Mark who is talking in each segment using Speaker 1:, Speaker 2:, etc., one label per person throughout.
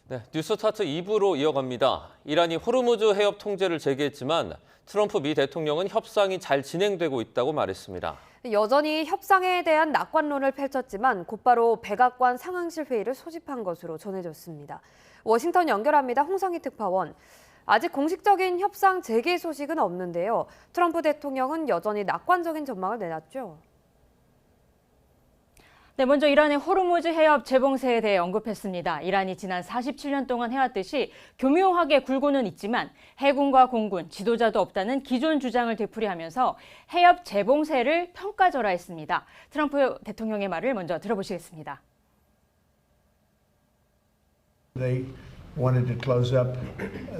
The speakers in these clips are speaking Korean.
Speaker 1: 네, 뉴스타트 2부로 이어갑니다. 이란이 호르무즈 해협 통제를 재개했지만 트럼프 미 대통령은 협상이 잘 진행되고 있다고 말했습니다.
Speaker 2: 여전히 협상에 대한 낙관론을 펼쳤지만 곧바로 백악관 상황실 회의를 소집한 것으로 전해졌습니다. 워싱턴 연결합니다. 홍상희 특파원. 아직 공식적인 협상 재개 소식은 없는데요. 트럼프 대통령은 여전히 낙관적인 전망을 내놨죠.
Speaker 3: 네, 먼저 이란의 호르무즈 해협 재봉쇄에 대해 언급했습니다. 이란이 지난 47년 동안 해왔듯이 교묘하게 굴고는 있지만 해군과 공군, 지도자도 없다는 기존 주장을 되풀이하면서 해협 재봉쇄를 평가절하했습니다. 트럼프 대통령의 말을 먼저 들어보시겠습니다.
Speaker 4: They wanted to close up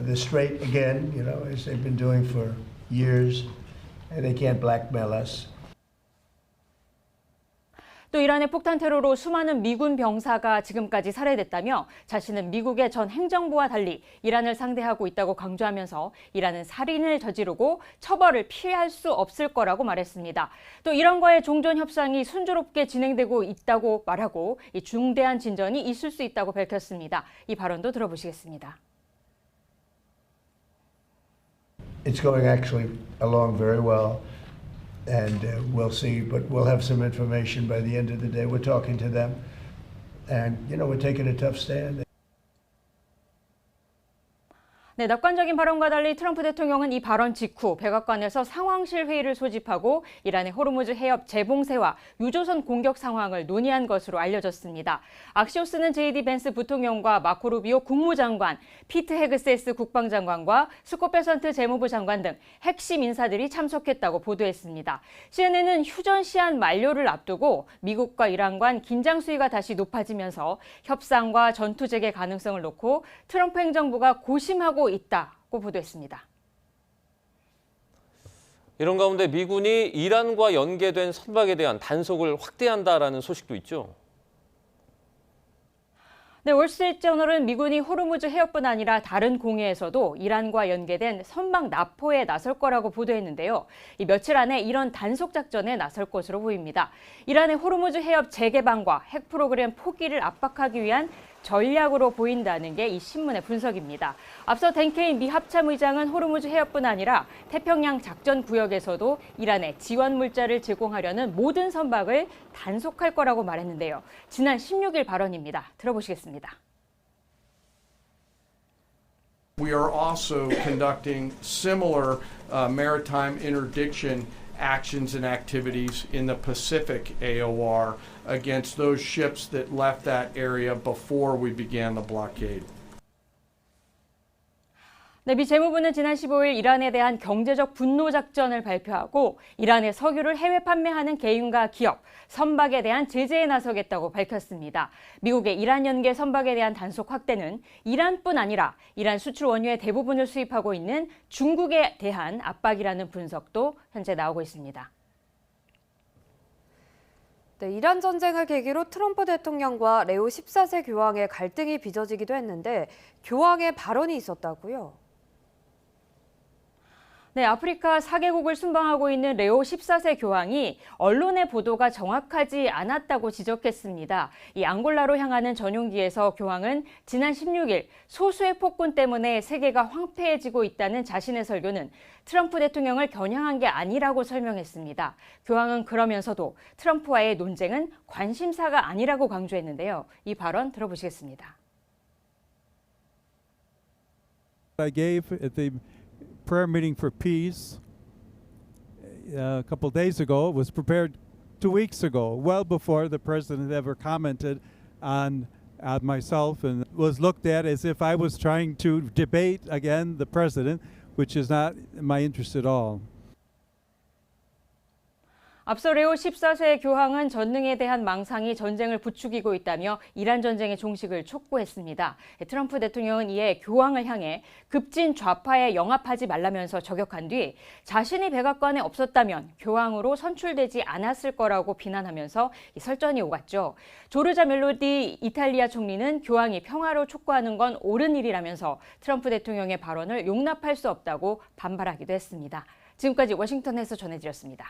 Speaker 4: the strait again, as they've been doing for years, and they can't blackmail us.
Speaker 3: 또 이란의 폭탄 테러로 수많은 미군 병사가 지금까지 살해됐다며 자신은 미국의 전 행정부와 달리 이란을 상대하고 있다고 강조하면서 이란은 살인을 저지르고 처벌을 피할 수 없을 거라고 말했습니다. 또 이란과의 종전 협상이 순조롭게 진행되고 있다고 말하고 이 중대한 진전이 있을 수 있다고 밝혔습니다. 이 발언도 들어보시겠습니다.
Speaker 4: It's going actually along very well. And we'll see, but we'll have some information by the end of the day. We're talking to them, and we're taking a tough stand.
Speaker 3: 네, 낙관적인 발언과 달리 트럼프 대통령은 이 발언 직후 백악관에서 상황실 회의를 소집하고 이란의 호르무즈 해협 재봉쇄와 유조선 공격 상황을 논의한 것으로 알려졌습니다. 악시오스는 JD 벤스 부통령과 마코 루비오 국무장관, 피트 헤그세스 국방장관과 스콧 베선트 재무부 장관 등 핵심 인사들이 참석했다고 보도했습니다. CNN은 휴전 시한 만료를 앞두고 미국과 이란 간 긴장 수위가 다시 높아지면서 협상과 전투 재개 가능성을 놓고 트럼프 행정부가 고심하고 있다고 보도했습니다.
Speaker 1: 이런 가운데 미군이 이란과 연계된 선박에 대한 단속을 확대한다라는 소식도 있죠.
Speaker 3: 네, 월스트리트저널은 미군이 호르무즈 해협뿐 아니라 다른 공해에서도 이란과 연계된 선박 납포에 나설 거라고 보도했는데요. 이 며칠 안에 이런 단속 작전에 나설 것으로 보입니다. 이란의 호르무즈 해협 재개방과 핵 프로그램 포기를 압박하기 위한 전략으로 보인다는 게 이 신문의 분석입니다. 앞서 댄 케인 미 합참의장은 호르무즈 해협뿐 아니라 태평양 작전 구역에서도 이란에 지원 물자를 제공하려는 모든 선박을 단속할 거라고 말했는데요. 지난 16일 발언입니다. 들어보시겠습니다.
Speaker 5: We are also conducting similar maritime interdiction actions and activities in the Pacific AOR against those ships that left that area before we began the blockade.
Speaker 3: 네, 미 재무부는 지난 15일 이란에 대한 경제적 분노 작전을 발표하고 이란의 석유를 해외 판매하는 개인과 기업, 선박에 대한 제재에 나서겠다고 밝혔습니다. 미국의 이란 연계 선박에 대한 단속 확대는 이란뿐 아니라 이란 수출 원유의 대부분을 수입하고 있는 중국에 대한 압박이라는 분석도 현재 나오고 있습니다.
Speaker 2: 네, 이란 전쟁을 계기로 트럼프 대통령과 레오 14세 교황의 갈등이 빚어지기도 했는데 교황의 발언이 있었다고요?
Speaker 3: 네, 아프리카 4개국을 순방하고 있는 레오 14세 교황이 언론의 보도가 정확하지 않았다고 지적했습니다. 이 앙골라로 향하는 전용기에서 교황은 지난 16일 소수의 폭군 때문에 세계가 황폐해지고 있다는 자신의 설교는 트럼프 대통령을 겨냥한 게 아니라고 설명했습니다. 교황은 그러면서도 트럼프와의 논쟁은 관심사가 아니라고 강조했는데요. 이 발언 들어보시겠습니다.
Speaker 6: I gave at the prayer meeting for peace a couple days ago. It was prepared 2 weeks ago, well before the president ever commented on myself, and was looked at as if I was trying to debate again the president, which is not my interest at all.
Speaker 3: 앞서 레오 14세 교황은 전능에 대한 망상이 전쟁을 부추기고 있다며 이란 전쟁의 종식을 촉구했습니다. 트럼프 대통령은 이에 교황을 향해 급진 좌파에 영합하지 말라면서 저격한 뒤 자신이 백악관에 없었다면 교황으로 선출되지 않았을 거라고 비난하면서 설전이 오갔죠. 조르자 멜로디 이탈리아 총리는 교황이 평화로 촉구하는 건 옳은 일이라면서 트럼프 대통령의 발언을 용납할 수 없다고 반발하기도 했습니다. 지금까지 워싱턴에서 전해드렸습니다.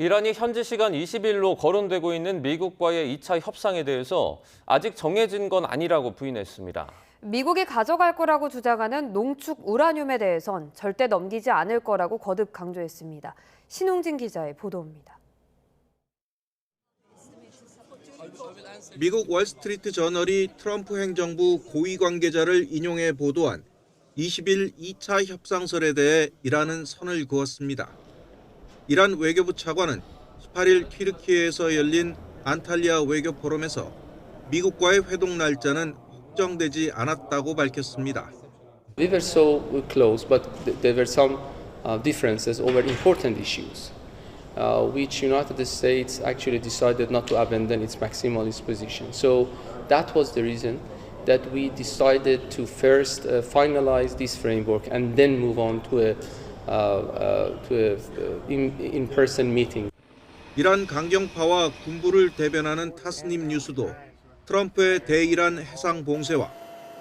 Speaker 1: 이란이 현지 시간 20일로 거론되고 있는 미국과의 2차 협상에 대해서 아직 정해진 건 아니라고 부인했습니다.
Speaker 2: 미국이 가져갈 거라고 주장하는 농축 우라늄에 대해선 절대 넘기지 않을 거라고 거듭 강조했습니다. 신웅진 기자의 보도입니다.
Speaker 7: 미국 월스트리트 저널이 트럼프 행정부 고위 관계자를 인용해 보도한 20일 2차 협상설에 대해 이란은 선을 그었습니다. 이란 외교부 차관은 18일 튀르키예에서 열린 안탈리아 외교 포럼에서 미국과의 회동 날짜는 확정되지 않았다고 밝혔습니다.
Speaker 8: We were so close, but there were some differences over important issues, which United States actually decided not to abandon its maximalist position. So that was the reason that we decided to first finalize this framework and then move on to a in-person meeting.
Speaker 7: 이란 강경파와 군부를 대변하는 타스님 뉴스도 트럼프의 대이란 해상 봉쇄와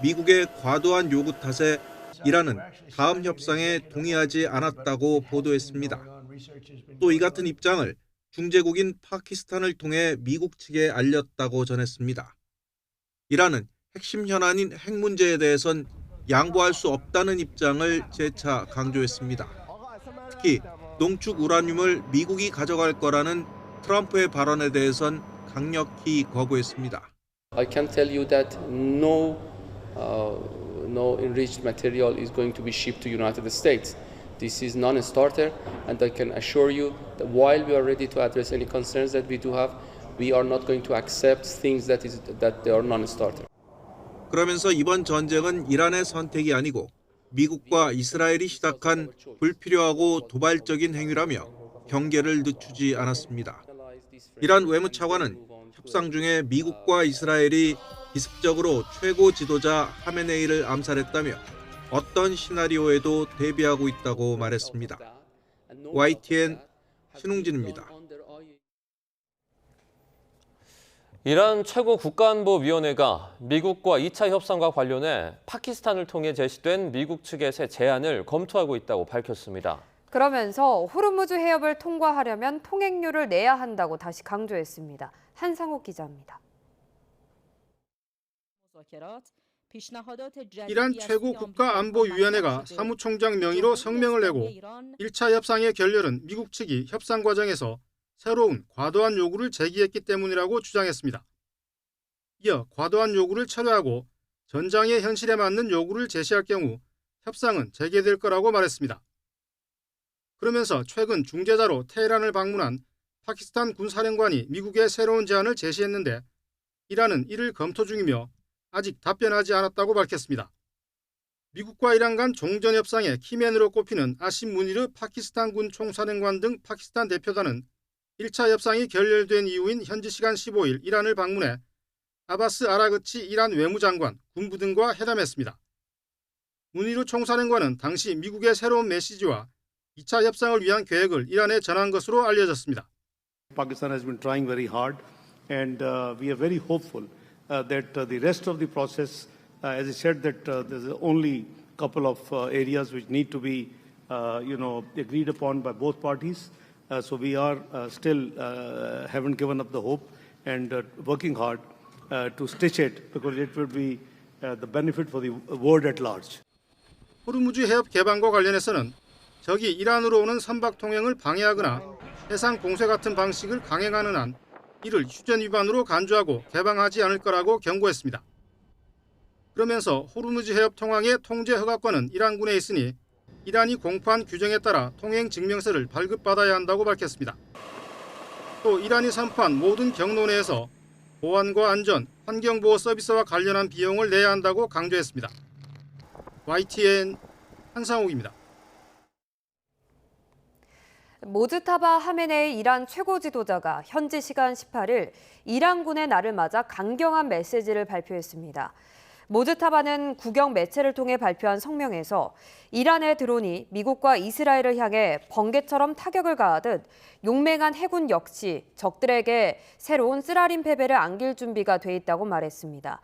Speaker 7: 미국의 과도한 요구 탓에 이란은 다음 협상에 동의하지 않았다고 보도했습니다. 또 이 같은 입장을 중재국인 파키스탄을 통해 미국 측에 알렸다고 전했습니다. 이란은 핵심 현안인 핵 문제에 대해선 양보할 수 없다는 입장을 재차 강조했습니다. 특히 농축 우라늄을 미국이 가져갈 거라는 트럼프의 발언에 대해선 강력히 거부했습니다.
Speaker 8: I can tell you that no enriched material is going to be shipped to United States. This is non-starter, and I can assure you that while we are ready to address any concerns that we do have, we are not going to accept things that they are non-starter.
Speaker 7: 그러면서 이번 전쟁은 이란의 선택이 아니고 미국과 이스라엘이 시작한 불필요하고 도발적인 행위라며 경계를 늦추지 않았습니다. 이란 외무차관은 협상 중에 미국과 이스라엘이 기습적으로 최고 지도자 하메네이를 암살했다며 어떤 시나리오에도 대비하고 있다고 말했습니다. YTN 신웅진입니다.
Speaker 1: 이란 최고 국가안보위원회가 미국과 2차 협상과 관련해 파키스탄을 통해 제시된 미국 측의 새 제안을 검토하고 있다고 밝혔습니다.
Speaker 2: 그러면서 호르무즈 해협을 통과하려면 통행료를 내야 한다고 다시 강조했습니다. 한상욱 기자입니다.
Speaker 9: 이란 최고 국가안보위원회가 사무총장 명의로 성명을 내고 1차 협상의 결렬은 미국 측이 협상 과정에서 새로운 과도한 요구를 제기했기 때문이라고 주장했습니다. 이어 과도한 요구를 철회하고 전장의 현실에 맞는 요구를 제시할 경우 협상은 재개될 거라고 말했습니다. 그러면서 최근 중재자로 테헤란을 방문한 파키스탄 군사령관이 미국의 새로운 제안을 제시했는데 이란은 이를 검토 중이며 아직 답변하지 않았다고 밝혔습니다. 미국과 이란 간 종전협상의 키맨으로 꼽히는 아심 무니르 파키스탄 군 총사령관 등 파키스탄 대표단은 1차 협상이 결렬된 이후인 현지 시간 15일 이란을 방문해 아바스 아라그치 이란 외무장관, 군부 등과 회담했습니다. 무니르 총사령관은 당시 미국의 새로운 메시지와 2차 협상을 위한 계획을 이란에 전한 것으로 알려졌습니다.
Speaker 10: Pakistan has been trying very hard, and we are very hopeful that the rest of the process, as I said, that there's only a couple of areas which need to be, agreed upon by both parties. So we are still haven't given up the hope and working hard to stitch it because it would be the benefit for the world at large.
Speaker 9: 호르무즈 해협 개방과 관련해서는 적이 이란으로 오는 선박 통행을 방해하거나 해상 봉쇄 같은 방식을 강행하는 한 이를 휴전 위반으로 간주하고 개방하지 않을 거라고 경고했습니다. 그러면서 호르무즈 해협 통항의 통제 허가권은 이란군에 있으니 이란이 공포한 규정에 따라 통행 증명서를 발급받아야 한다고 밝혔습니다. 또 이란이 선포한 모든 경로 내에서 보안과 안전, 환경보호 서비스와 관련한 비용을 내야 한다고 강조했습니다. YTN 한상욱입니다.
Speaker 2: 모즈타바 하메네이 이란 최고 지도자가 현지 시간 18일 이란군의 날을 맞아 강경한 메시지를 발표했습니다. 모즈타바는 국영 매체를 통해 발표한 성명에서 이란의 드론이 미국과 이스라엘을 향해 번개처럼 타격을 가하듯 용맹한 해군 역시 적들에게 새로운 쓰라린 패배를 안길 준비가 돼 있다고 말했습니다.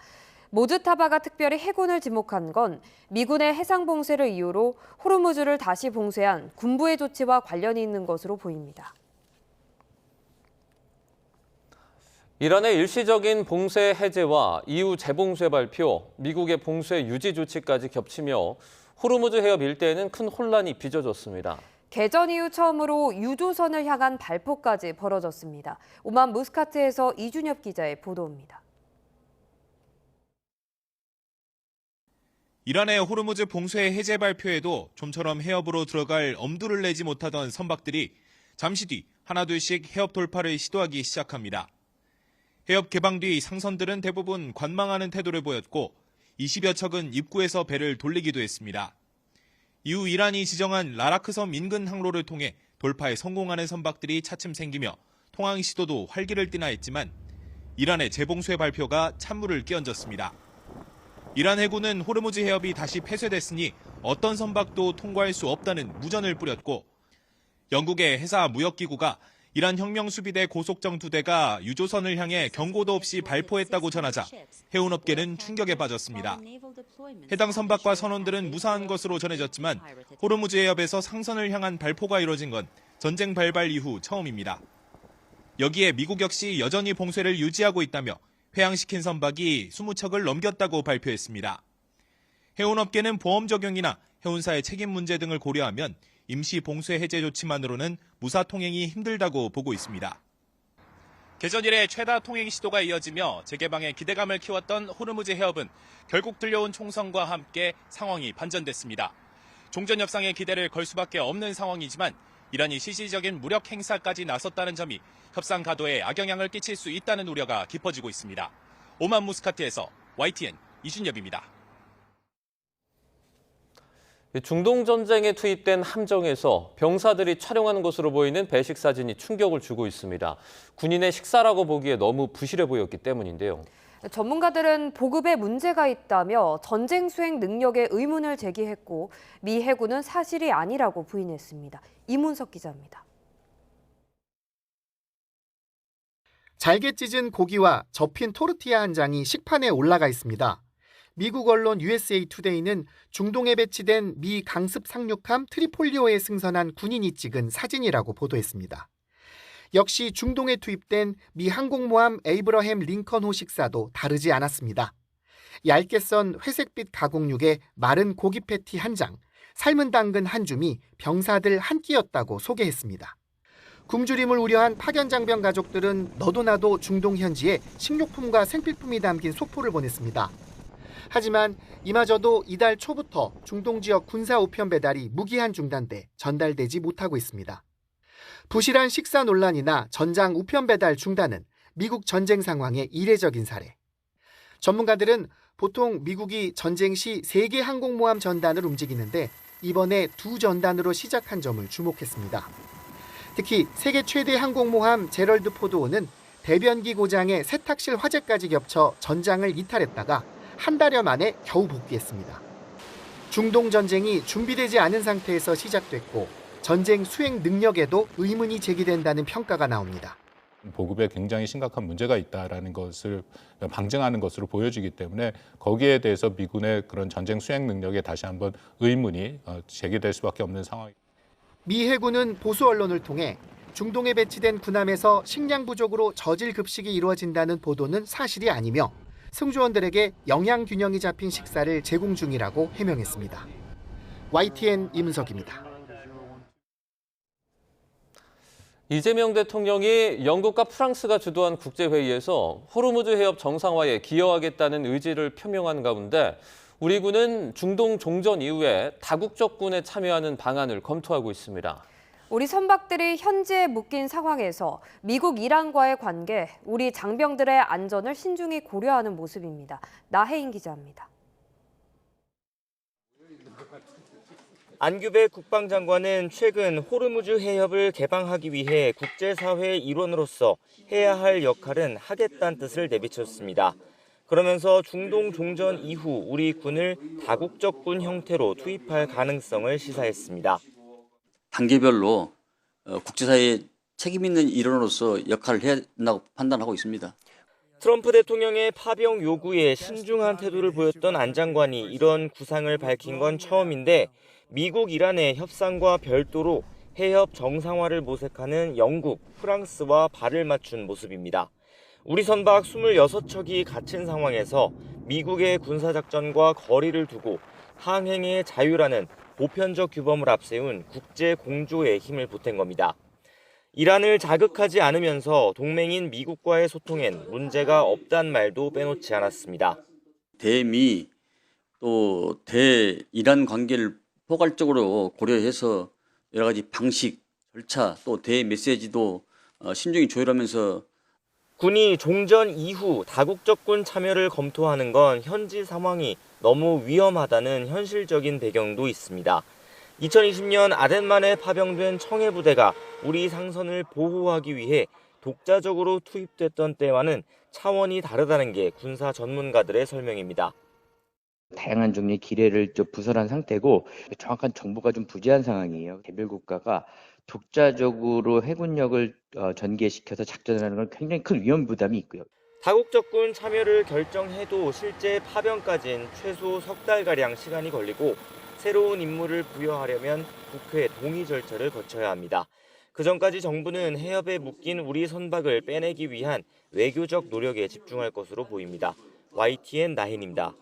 Speaker 2: 모즈타바가 특별히 해군을 지목한 건 미군의 해상 봉쇄를 이유로 호르무즈를 다시 봉쇄한 군부의 조치와 관련이 있는 것으로 보입니다.
Speaker 1: 이란의 일시적인 봉쇄 해제와 이후 재봉쇄 발표, 미국의 봉쇄 유지 조치까지 겹치며 호르무즈 해협 일대에는 큰 혼란이 빚어졌습니다.
Speaker 2: 개전 이후 처음으로 유조선을 향한 발포까지 벌어졌습니다. 오만 무스카트에서 이준엽 기자의 보도입니다.
Speaker 11: 이란의 호르무즈 봉쇄 해제 발표에도 좀처럼 해협으로 들어갈 엄두를 내지 못하던 선박들이 잠시 뒤 하나둘씩 해협 돌파를 시도하기 시작합니다. 해협 개방 뒤 상선들은 대부분 관망하는 태도를 보였고 20여 척은 입구에서 배를 돌리기도 했습니다. 이후 이란이 지정한 라라크 섬 인근 항로를 통해 돌파에 성공하는 선박들이 차츰 생기며 통항 시도도 활기를 띠나 했지만 이란의 재봉쇄 발표가 찬물을 끼얹었습니다. 이란 해군은 호르무즈 해협이 다시 폐쇄됐으니 어떤 선박도 통과할 수 없다는 무전을 뿌렸고 영국의 해사 무역기구가 이란 혁명수비대 고속정 2대가 유조선을 향해 경고도 없이 발포했다고 전하자 해운업계는 충격에 빠졌습니다. 해당 선박과 선원들은 무사한 것으로 전해졌지만 호르무즈 해협에서 상선을 향한 발포가 이뤄진 건 전쟁 발발 이후 처음입니다. 여기에 미국 역시 여전히 봉쇄를 유지하고 있다며 회항시킨 선박이 20척을 넘겼다고 발표했습니다. 해운업계는 보험 적용이나 해운사의 책임 문제 등을 고려하면 임시 봉쇄 해제 조치만으로는 무사 통행이 힘들다고 보고 있습니다. 개전 이래 최다 통행 시도가 이어지며 재개방에 기대감을 키웠던 호르무즈 해협은 결국 들려온 총성과 함께 상황이 반전됐습니다. 종전 협상에 기대를 걸 수밖에 없는 상황이지만 이란이 실질적인 무력 행사까지 나섰다는 점이 협상 가도에 악영향을 끼칠 수 있다는 우려가 깊어지고 있습니다. 오만 무스카트에서 YTN 이준엽입니다.
Speaker 1: 중동 전쟁에 투입된 함정에서 병사들이 촬영하는 것으로 보이는 배식 사진이 충격을 주고 있습니다. 군인의 식사라고 보기에 너무 부실해 보였기 때문인데요.
Speaker 2: 전문가들은 보급에 문제가 있다며 전쟁 수행 능력에 의문을 제기했고 미 해군은 사실이 아니라고 부인했습니다. 이문석 기자입니다.
Speaker 12: 잘게 찢은 고기와 접힌 토르티아 한 장이 식판에 올라가 있습니다. 미국 언론 USA 투데이는 중동에 배치된 미 강습 상륙함 트리폴리오에 승선한 군인이 찍은 사진이라고 보도했습니다. 역시 중동에 투입된 미 항공모함 에이브러햄 링컨호 식사도 다르지 않았습니다. 얇게 썬 회색빛 가공육에 마른 고기 패티 한 장, 삶은 당근 한 줌이 병사들 한 끼였다고 소개했습니다. 굶주림을 우려한 파견 장병 가족들은 너도 나도 중동 현지에 식료품과 생필품이 담긴 소포를 보냈습니다. 하지만 이마저도 이달 초부터 중동 지역 군사 우편 배달이 무기한 중단돼 전달되지 못하고 있습니다. 부실한 식사 논란이나 전장 우편 배달 중단은 미국 전쟁 상황의 이례적인 사례. 전문가들은 보통 미국이 전쟁 시 3개 항공모함 전단을 움직이는데 이번에 2전단으로 시작한 점을 주목했습니다. 특히 세계 최대 항공모함 제럴드 포드호는 대변기 고장에 세탁실 화재까지 겹쳐 전장을 이탈했다가 한 달여 만에 겨우 복귀했습니다. 중동 전쟁이 준비되지 않은 상태에서 시작됐고 전쟁 수행 능력에도 의문이 제기된다는 평가가 나옵니다.
Speaker 13: 보급에 굉장히 심각한 문제가 있다라는 것을 방증하는 것으로 보여지기 때문에 거기에 대해서 미군의 그런 전쟁 수행 능력에 다시 한번 의문이 제기될 수밖에 없는 상황입니다.
Speaker 12: 미 해군은 보수 언론을 통해 중동에 배치된 군함에서 식량 부족으로 저질 급식이 이루어진다는 보도는 사실이 아니며 승조원들에게 영양 균형이 잡힌 식사를 제공 중이라고 해명했습니다. YTN 이문석입니다.
Speaker 1: 이재명 대통령이 영국과 프랑스가 주도한 국제회의에서 호르무즈 해협 정상화에 기여하겠다는 의지를 표명한 가운데 우리 군은 중동 종전 이후에 다국적군에 참여하는 방안을 검토하고 있습니다.
Speaker 2: 우리 선박들이 현지에 묶인 상황에서 미국, 이란과의 관계, 우리 장병들의 안전을 신중히 고려하는 모습입니다. 나혜인 기자입니다.
Speaker 14: 안규배 국방장관은 최근 호르무즈 해협을 개방하기 위해 국제사회의 일원으로서 해야 할 역할은 하겠다는 뜻을 내비쳤습니다. 그러면서 중동 종전 이후 우리 군을 다국적군 형태로 투입할 가능성을 시사했습니다.
Speaker 15: 단계별로 국제사회에 책임 있는 일원으로서 역할을 해야 한다고 판단하고 있습니다.
Speaker 14: 트럼프 대통령의 파병 요구에 신중한 태도를 보였던 안 장관이 이런 구상을 밝힌 건 처음인데 미국, 이란의 협상과 별도로 해협 정상화를 모색하는 영국, 프랑스와 발을 맞춘 모습입니다. 우리 선박 26척이 갇힌 상황에서 미국의 군사작전과 거리를 두고 항행의 자유라는 보편적 규범을 앞세운 국제 공조에 힘을 보탠 겁니다. 이란을 자극하지 않으면서 동맹인 미국과의 소통엔 문제가 없단 말도 빼놓지 않았습니다.
Speaker 15: 대미 또 대이란 관계를 포괄적으로 고려해서 여러 가지 방식, 절차 또 대메시지도 신중히 조율하면서
Speaker 14: 군이 종전 이후 다국적군 참여를 검토하는 건 현지 상황이 너무 위험하다는 현실적인 배경도 있습니다. 2020년 아덴만에 파병된 청해부대가 우리 상선을 보호하기 위해 독자적으로 투입됐던 때와는 차원이 다르다는 게 군사 전문가들의 설명입니다.
Speaker 16: 다양한 종류의 기뢰를 좀 부설한 상태고 정확한 정보가 좀 부재한 상황이에요. 개별 국가가 독자적으로 해군력을 전개시켜서 작전을 하는 건 굉장히 큰 위험 부담이 있고요.
Speaker 14: 다국적군 참여를 결정해도 실제 파병까지는 최소 석 달가량 시간이 걸리고 새로운 임무를 부여하려면 국회 동의 절차를 거쳐야 합니다. 그 전까지 정부는 해협에 묶인 우리 선박을 빼내기 위한 외교적 노력에 집중할 것으로 보입니다. YTN 나힌입니다.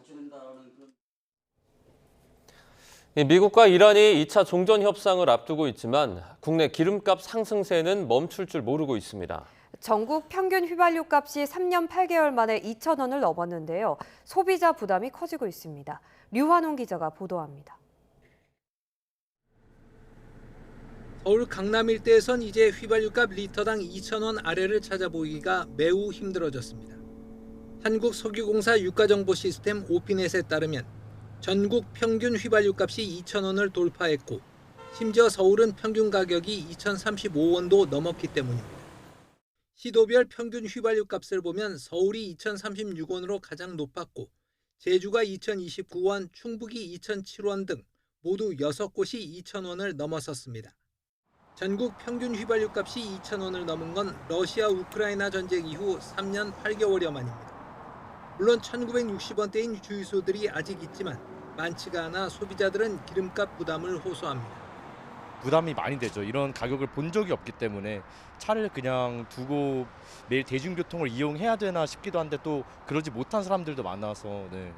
Speaker 1: 미국과 이란이 2차 종전 협상을 앞두고 있지만 국내 기름값 상승세는 멈출 줄 모르고 있습니다.
Speaker 2: 전국 평균 휘발유 값이 3년 8개월 만에 2,000원을 넘었는데요. 소비자 부담이 커지고 있습니다. 류환홍 기자가 보도합니다.
Speaker 17: 서울 강남 일대에선 이제 휘발유값 리터당 2,000원 아래를 찾아보기가 매우 힘들어졌습니다. 한국석유공사 유가정보시스템 오피넷에 따르면 전국 평균 휘발유값이 2,000원을 돌파했고 심지어 서울은 평균 가격이 2,035원도 넘었기 때문입니다. 시도별 평균 휘발유값을 보면 서울이 2,036원으로 가장 높았고 제주가 2,029원, 충북이 2,007원 등 모두 6곳이 2,000원을 넘어섰습니다. 전국 평균 휘발유값이 2,000원을 넘은 건 러시아 우크라이나 전쟁 이후 3년 8개월여 만입니다. 물론 1,960원대인 주유소들이 아직 있지만 많지가 않아 소비자들은 기름값 부담을 호소합니다.
Speaker 18: 부담이 많이 되죠. 이런 가격을 본 적이 없기 때문에 차를 그냥 두고 매일 대중교통을 이용해야 되나 싶기도 한데 또 그러지 못한 사람들도 많아서. 네.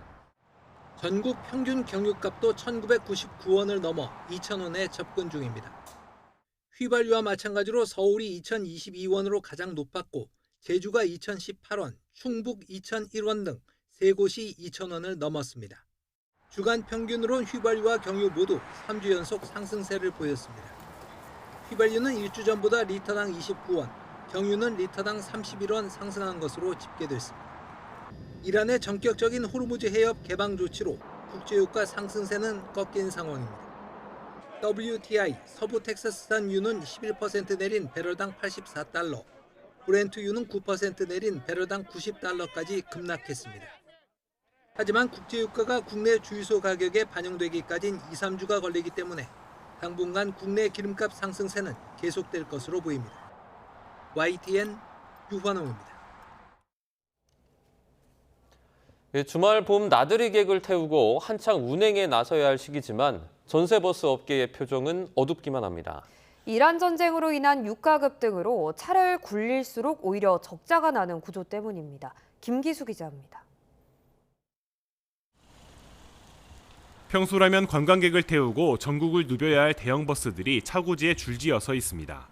Speaker 17: 전국 평균 경유값도 1,999원을 넘어 2,000원에 접근 중입니다. 휘발유와 마찬가지로 서울이 2,022원으로 가장 높았고 제주가 2,018원, 충북 2,001원 등 세 곳이 2,000원을 넘었습니다. 주간 평균으론 휘발유와 경유 모두 3주 연속 상승세를 보였습니다. 휘발유는 1주 전보다 리터당 29원, 경유는 리터당 31원 상승한 것으로 집계됐습니다. 이란의 전격적인 호르무즈 해협 개방 조치로 국제유가 상승세는 꺾인 상황입니다. WTI 서부 텍사스산 유는 11% 내린 배럴당 84달러, 브렌트유는 9% 내린 배럴당 90달러까지 급락했습니다. 하지만 국제유가가 국내 주유소 가격에 반영되기까지는 2-3주가 걸리기 때문에 당분간 국내 기름값 상승세는 계속될 것으로 보입니다. YTN 유환홍입니다.
Speaker 1: 주말 봄 나들이 객을 태우고 한창 운행에 나서야 할 시기지만 전세버스 업계의 표정은 어둡기만 합니다.
Speaker 2: 이란 전쟁으로 인한 유가 급등으로 차를 굴릴수록 오히려 적자가 나는 구조 때문입니다. 김기수 기자입니다.
Speaker 19: 평소라면 관광객을 태우고 전국을 누벼야 할 대형 버스들이 차고지에 줄지어 서 있습니다.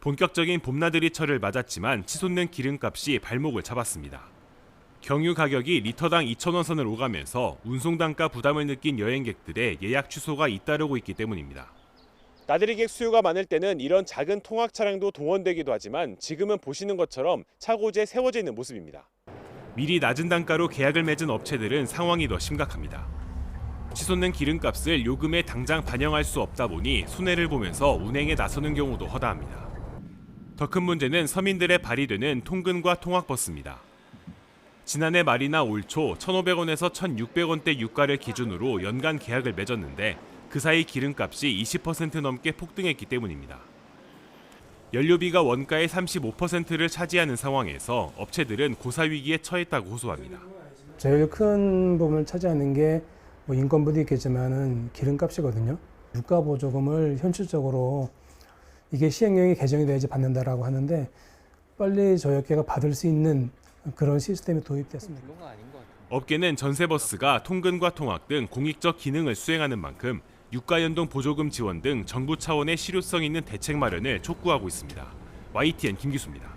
Speaker 19: 본격적인 봄나들이철을 맞았지만 치솟는 기름값이 발목을 잡았습니다. 경유 가격이 리터당 2,000원 선을 오가면서 운송 단가 부담을 느낀 여행객들의 예약 취소가 잇따르고 있기 때문입니다. 나들이객 수요가 많을 때는 이런 작은 통학 차량도 동원되기도 하지만 지금은 보시는 것처럼 차고지에 세워져 있는 모습입니다. 미리 낮은 단가로 계약을 맺은 업체들은 상황이 더 심각합니다. 치솟는 기름값을 요금에 당장 반영할 수 없다 보니 손해를 보면서 운행에 나서는 경우도 허다합니다. 더 큰 문제는 서민들의 발휘되는 통근과 통학버스입니다. 지난해 말이나 올 초 1,500원에서 1,600원대 유가를 기준으로 연간 계약을 맺었는데 그 사이 기름값이 20% 넘게 폭등했기 때문입니다. 연료비가 원가의 35%를 차지하는 상황에서 업체들은 고사위기에 처했다고 호소합니다.
Speaker 20: 제일 큰 부분을 차지하는 게 인건비도 있겠지만은 기름값이거든요. 유가 보조금을 현실적으로 이게 시행령이 개정이 돼야지 받는다라고 하는데 빨리 저희 업계가 받을 수 있는 그런 시스템이 도입됐습니다.
Speaker 19: 업계는 전세버스가 통근과 통학 등 공익적 기능을 수행하는 만큼 유가연동 보조금 지원 등 정부 차원의 실효성 있는 대책 마련을 촉구하고 있습니다. YTN 김기수입니다.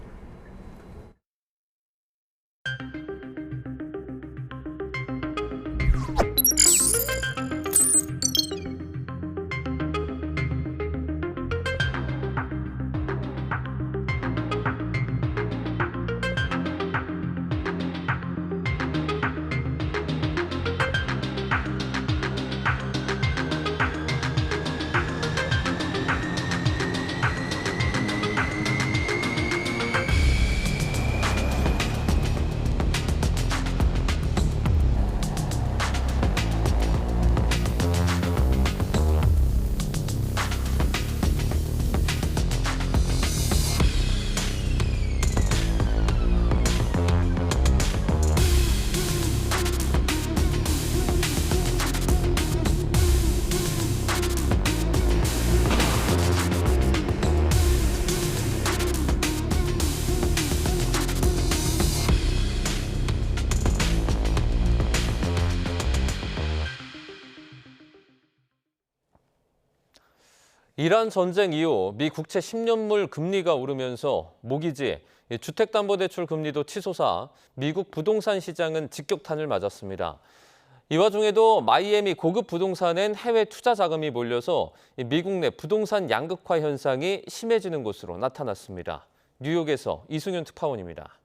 Speaker 1: 이란 전쟁 이후 미 국채 10년물 금리가 오르면서 모기지, 주택담보대출 금리도 치솟아 미국 부동산 시장은 직격탄을 맞았습니다. 이 와중에도 마이애미 고급 부동산엔 해외 투자 자금이 몰려서 미국 내 부동산 양극화 현상이 심해지는 것으로 나타났습니다. 뉴욕에서 이승윤 특파원입니다.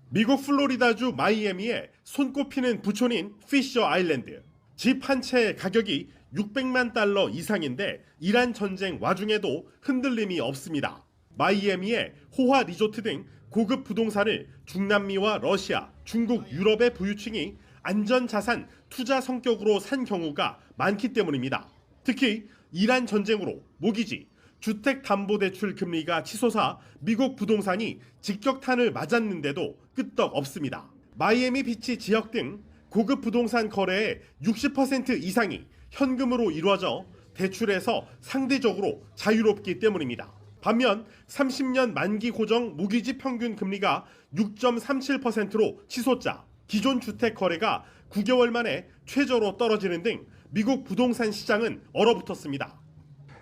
Speaker 21: 미국 플로리다주 마이애미의 손꼽히는 부촌인 피셔 아일랜드. 집 한 채의 가격이 600만 달러 이상인데 이란 전쟁 와중에도 흔들림이 없습니다. 마이애미의 호화 리조트 등 고급 부동산을 중남미와 러시아, 중국, 유럽의 부유층이 안전자산 투자 성격으로 산 경우가 많기 때문입니다. 특히 이란 전쟁으로 모기지, 주택담보대출 금리가 치솟아 미국 부동산이 직격탄을 맞았는데도 끄떡 없습니다. 마이애미 비치 지역 등 고급 부동산 거래의 60% 이상이 현금으로 이루어져 대출에서 상대적으로 자유롭기 때문입니다. 반면 30년 만기 고정 모기지 평균 금리가 6.37%로 치솟자 기존 주택 거래가 9개월 만에 최저로 떨어지는 등 미국 부동산 시장은 얼어붙었습니다.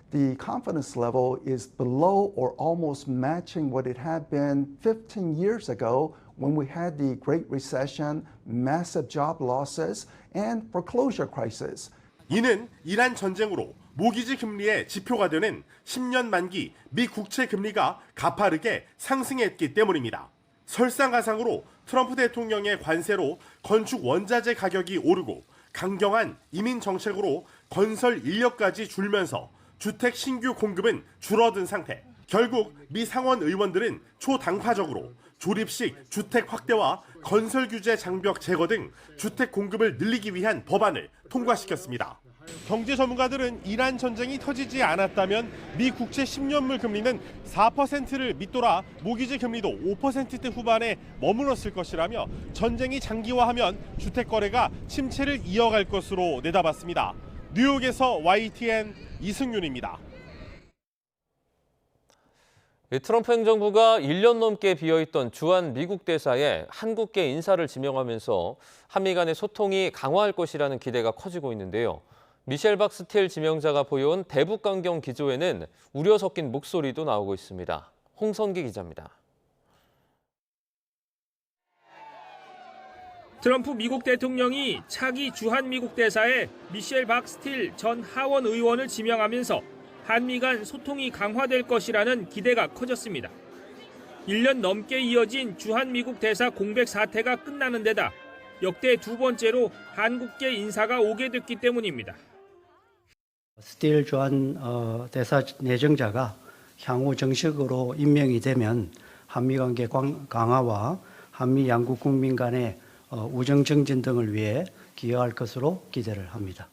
Speaker 22: The confidence level is below or almost matching what it had been 15 years ago when we had the Great Recession, massive job losses, and foreclosure crisis.
Speaker 21: 이는 이란 전쟁으로 모기지 금리의 지표가 되는 10년 만기 미 국채 금리가 가파르게 상승했기 때문입니다. 설상가상으로 트럼프 대통령의 관세로 건축 원자재 가격이 오르고 강경한 이민 정책으로 건설 인력까지 줄면서 주택 신규 공급은 줄어든 상태. 결국 미 상원 의원들은 초당파적으로 조립식 주택 확대와 건설 규제 장벽 제거 등 주택 공급을 늘리기 위한 법안을 통과시켰습니다. 경제 전문가들은 이란 전쟁이 터지지 않았다면 미 국채 10년물 금리는 4%를 밑돌아 모기지 금리도 5%대 후반에 머물렀을 것이라며 전쟁이 장기화하면 주택 거래가 침체를 이어갈 것으로 내다봤습니다. 뉴욕에서 YTN 이승윤입니다.
Speaker 1: 트럼프 행정부가 1년 넘게 비어있던 주한 미국 대사에 한국계 인사를 지명하면서 한미 간의 소통이 강화할 것이라는 기대가 커지고 있는데요. 미셸 박 스틸 지명자가 보여온 대북 강경 기조에는 우려 섞인 목소리도 나오고 있습니다. 홍선기 기자입니다.
Speaker 23: 트럼프 미국 대통령이 차기 주한 미국 대사에 미셸 박 스틸 전 하원 의원을 지명하면서 한미 간 소통이 강화될 것이라는 기대가 커졌습니다. 1년 넘게 이어진 주한 미국 대사 공백 사태가 끝나는 데다 역대 두 번째로 한국계 인사가 오게 됐기 때문입니다.
Speaker 24: 스틸 주한 대사 내정자가 향후 정식으로 임명이 되면 한미 관계 강화와 한미 양국 국민 간의 우정 정진 등을 위해 기여할 것으로 기대를 합니다.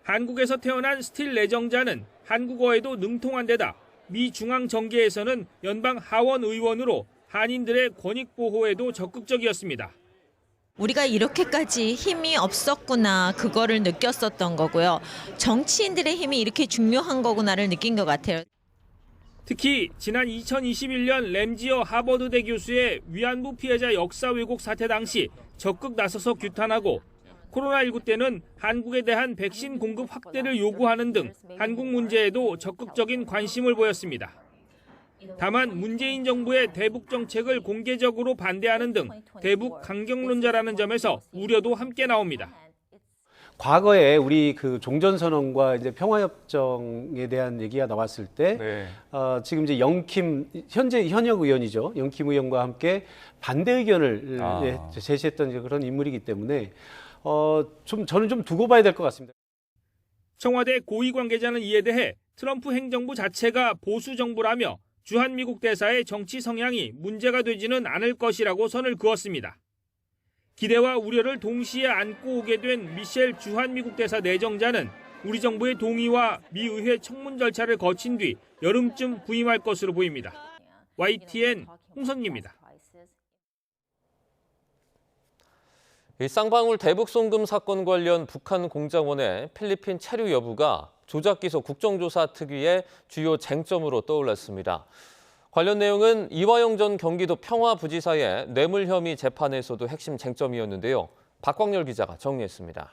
Speaker 23: 한국에서 태어난 스틸 내정자는 한국어에도 능통한 데다 미 중앙정계에서는 연방 하원 의원으로 한인들의 권익 보호에도 적극적이었습니다.
Speaker 25: 우리가 이렇게까지 힘이 없었구나 그거를 느꼈었던 거고요. 정치인들의 힘이 이렇게 중요한 거구나를 느낀 것 같아요.
Speaker 23: 특히 지난 2021년 램지어 하버드대 교수의 위안부 피해자 역사 왜곡 사태 당시 적극 나서서 규탄하고 코로나19 때는 한국에 대한 백신 공급 확대를 요구하는 등 한국 문제에도 적극적인 관심을 보였습니다. 다만 문재인 정부의 대북 정책을 공개적으로 반대하는 등 대북 강경론자라는 점에서 우려도 함께 나옵니다.
Speaker 3: 과거에 우리 그 종전선언과 이제 평화협정에 대한 얘기가 나왔을 때, 지금 이제 현역 의원이죠. 영킴 의원과 함께 반대 의견을 제시했던 그런 인물이기 때문에, 저는 좀 두고 봐야 될 것 같습니다.
Speaker 23: 청와대 고위 관계자는 이에 대해 트럼프 행정부 자체가 보수 정부라며 주한미국 대사의 정치 성향이 문제가 되지는 않을 것이라고 선을 그었습니다. 기대와 우려를 동시에 안고 오게 된 미셸 주한미국 대사 내정자는 우리 정부의 동의와 미 의회 청문 절차를 거친 뒤 여름쯤 부임할 것으로 보입니다. YTN 홍선기입니다.
Speaker 1: 이 쌍방울 대북 송금 사건 관련 북한 공작원의 필리핀 체류 여부가 조작기소 국정조사 특위의 주요 쟁점으로 떠올랐습니다. 관련 내용은 이화영 전 경기도 평화부지사의 뇌물 혐의 재판에서도 핵심 쟁점이었는데요. 박광열 기자가 정리했습니다.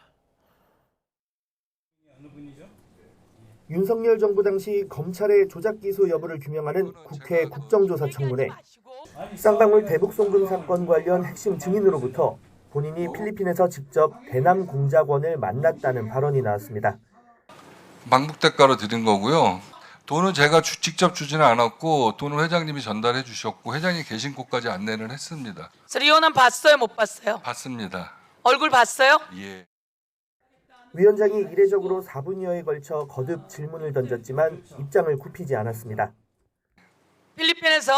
Speaker 4: 윤석열 정부 당시 검찰의 조작기소 여부를 규명하는 국회 국정조사 청문회. 쌍방울 대북 송금 사건 관련 핵심 증인으로부터 본인이 필리핀에서 직접 대남 공작원을 만났다는 발언이 나왔습니다.
Speaker 5: 망국대가로 드린 거고요. 돈은 제가 직접 주지는 않았고 돈은 회장님이 전달해 주셨고 회장님 계신 곳까지 안내를 했습니다.
Speaker 6: 리오는 봤어요? 못 봤어요?
Speaker 5: 봤습니다.
Speaker 6: 얼굴 봤어요?
Speaker 5: 예.
Speaker 4: 위원장이 이례적으로 4분여에 걸쳐 거듭 질문을 던졌지만 입장을 굽히지 않았습니다.
Speaker 6: 필리핀에서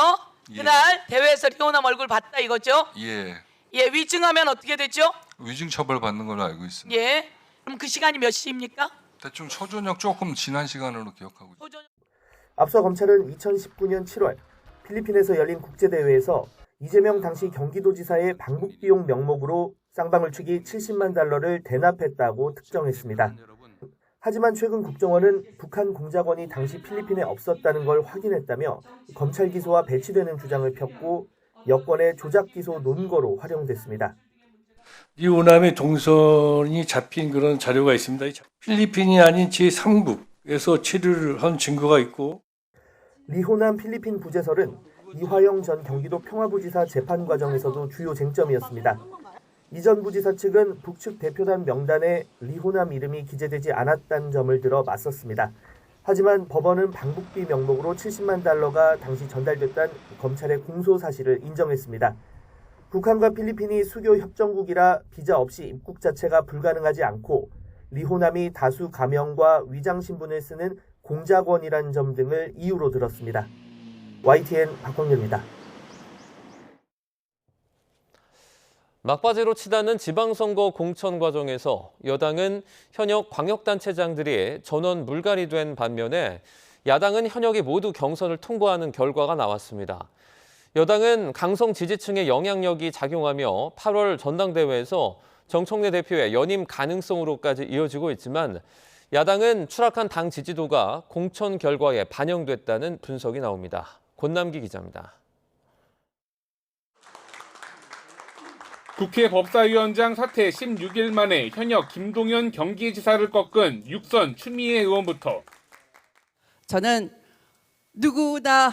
Speaker 6: 그날 대회에서 리오남 얼굴 봤다 이거죠?
Speaker 5: 예.
Speaker 6: 예, 위증하면 어떻게 되죠?
Speaker 5: 위증 처벌 받는 걸로 알고 있습니다.
Speaker 6: 예. 그럼 그 시간이 몇 시입니까?
Speaker 5: 대충 초저녁 조금 지난 시간으로 기억하고 있습니다.
Speaker 4: 앞서 검찰은 2019년 7월 필리핀에서 열린 국제대회에서 이재명 당시 경기도지사의 방북 비용 명목으로 쌍방울 측이 70만 달러를 대납했다고 특정했습니다. 하지만 최근 국정원은 북한 공작원이 당시 필리핀에 없었다는 걸 확인했다며 검찰 기소와 배치되는 주장을 폈고 여권의 조작 기소 논거로 활용됐습니다.
Speaker 8: 리오남의 동선이 잡힌 그런 자료가 있습니다. 필리핀이 아닌 제3국에서 체류를 한 증거가 있고.
Speaker 4: 리호남 필리핀 부재설은 이화영 전 경기도 평화부지사 재판 과정에서도 주요 쟁점이었습니다. 이 전 부지사 측은 북측 대표단 명단에 리호남 이름이 기재되지 않았다는 점을 들어 맞섰습니다. 하지만 법원은 방북비 명목으로 70만 달러가 당시 전달됐다는 검찰의 공소 사실을 인정했습니다. 북한과 필리핀이 수교 협정국이라 비자 없이 입국 자체가 불가능하지 않고 리호남이 다수 가명과 위장 신분을 쓰는 공작원이라는 점 등을 이유로 들었습니다. YTN 박광렬입니다.
Speaker 1: 막바지로 치닫는 지방선거 공천 과정에서 여당은 현역 광역단체장들이 전원 물갈이된 반면에 야당은 현역이 모두 경선을 통과하는 결과가 나왔습니다. 여당은 강성 지지층의 영향력이 작용하며 8월 전당대회에서 정청래 대표의 연임 가능성으로까지 이어지고 있지만 야당은 추락한 당 지지도가 공천 결과에 반영됐다는 분석이 나옵니다. 권남기 기자입니다.
Speaker 26: 국회 법사위원장 사퇴 16일 만에 현역 김동연 경기지사를 꺾은 육선 추미애 의원부터
Speaker 27: 저는 누구나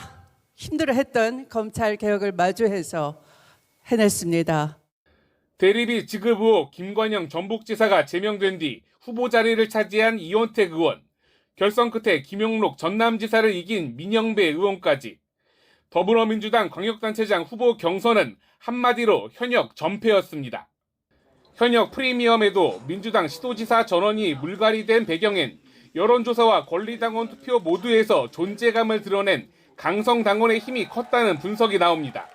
Speaker 27: 힘들어했던 검찰 개혁을 마주해서 해냈습니다.
Speaker 26: 대리비 지급 의혹 김관영 전북지사가 제명된 뒤 후보 자리를 차지한 이원택 의원, 결선 끝에 김용록 전남지사를 이긴 민영배 의원까지 더불어민주당 광역단체장 후보 경선은 한마디로 현역 전패였습니다. 현역 프리미엄에도 민주당 시도지사 전원이 물갈이된 배경엔 여론조사와 권리당원 투표 모두에서 존재감을 드러낸 강성당원의 힘이 컸다는 분석이 나옵니다.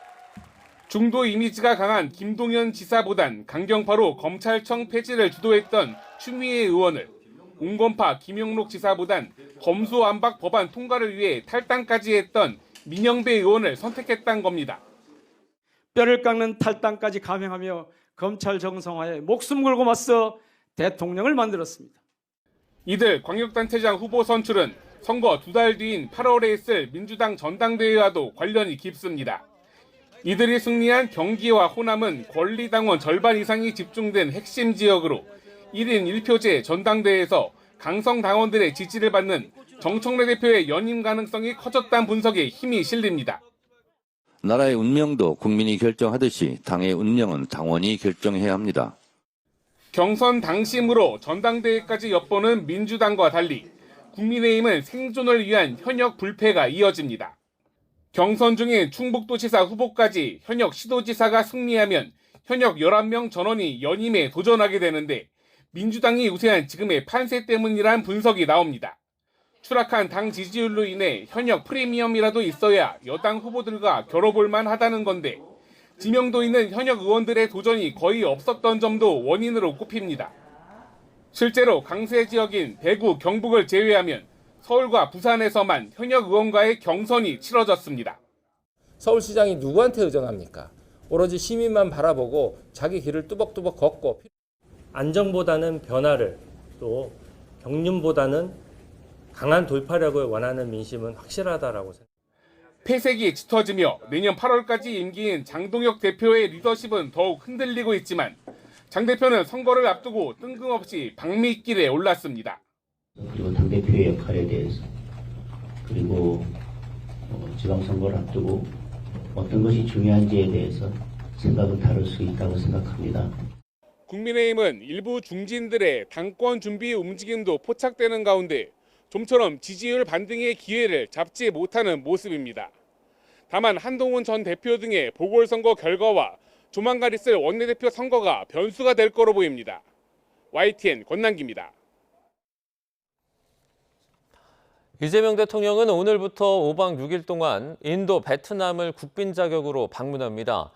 Speaker 26: 중도 이미지가 강한 김동연 지사보단 강경파로 검찰청 폐지를 주도했던 추미애 의원을 온건파 김용록 지사보단 검수완박 법안 통과를 위해 탈당까지 했던 민영배 의원을 선택했다는 겁니다.
Speaker 28: 뼈를 깎는 탈당까지 감행하며 검찰 정상화에 목숨 걸고 맞서 대통령을 만들었습니다.
Speaker 26: 이들 광역단체장 후보 선출은 선거 2달 뒤인 8월에 있을 민주당 전당대회와도 관련이 깊습니다. 이들이 승리한 경기와 호남은 권리당원 절반 이상이 집중된 핵심 지역으로 1인 1표제 전당대회에서 강성 당원들의 지지를 받는 정청래 대표의 연임 가능성이 커졌다는 분석에 힘이 실립니다.
Speaker 7: 나라의 운명도 국민이 결정하듯이 당의 운명은 당원이 결정해야 합니다.
Speaker 26: 경선 당심으로 전당대회까지 엿보는 민주당과 달리 국민의힘은 생존을 위한 현역 불패가 이어집니다. 경선 중인 충북도지사 후보까지 현역 시도지사가 승리하면 현역 11명 전원이 연임에 도전하게 되는데 민주당이 우세한 지금의 판세 때문이란 분석이 나옵니다. 추락한 당 지지율로 인해 현역 프리미엄이라도 있어야 여당 후보들과 겨뤄볼 만하다는 건데 지명도 있는 현역 의원들의 도전이 거의 없었던 점도 원인으로 꼽힙니다. 실제로 강세 지역인 대구, 경북을 제외하면 서울과 부산에서만 현역 의원과의 경선이 치러졌습니다.
Speaker 9: 서울시장이 누구한테 의존합니까? 오로지 시민만 바라보고 자기 길을 뚜벅뚜벅 걷고 안정보다는 변화를 또 경륜보다는 강한 돌파력을 원하는 민심은 확실하다라고 생각합니다.
Speaker 26: 폐색이 짙어지며 내년 8월까지 임기인 장동혁 대표의 리더십은 더욱 흔들리고 있지만 장 대표는 선거를 앞두고 뜬금없이 방미길에 올랐습니다.
Speaker 10: 그리고 당대표의 역할에 대해서 그리고 지방선거를 앞두고 어떤 것이 중요한지에 대해서 생각을 다룰 수 있다고 생각합니다.
Speaker 26: 국민의힘은 일부 중진들의 당권 준비 움직임도 포착되는 가운데 좀처럼 지지율 반등의 기회를 잡지 못하는 모습입니다. 다만 한동훈 전 대표 등의 보궐선거 결과와 조만간 있을 원내대표 선거가 변수가 될 거로 보입니다. YTN 권남기입니다.
Speaker 1: 이재명 대통령은 오늘부터 5박 6일 동안 인도, 베트남을 국빈 자격으로 방문합니다.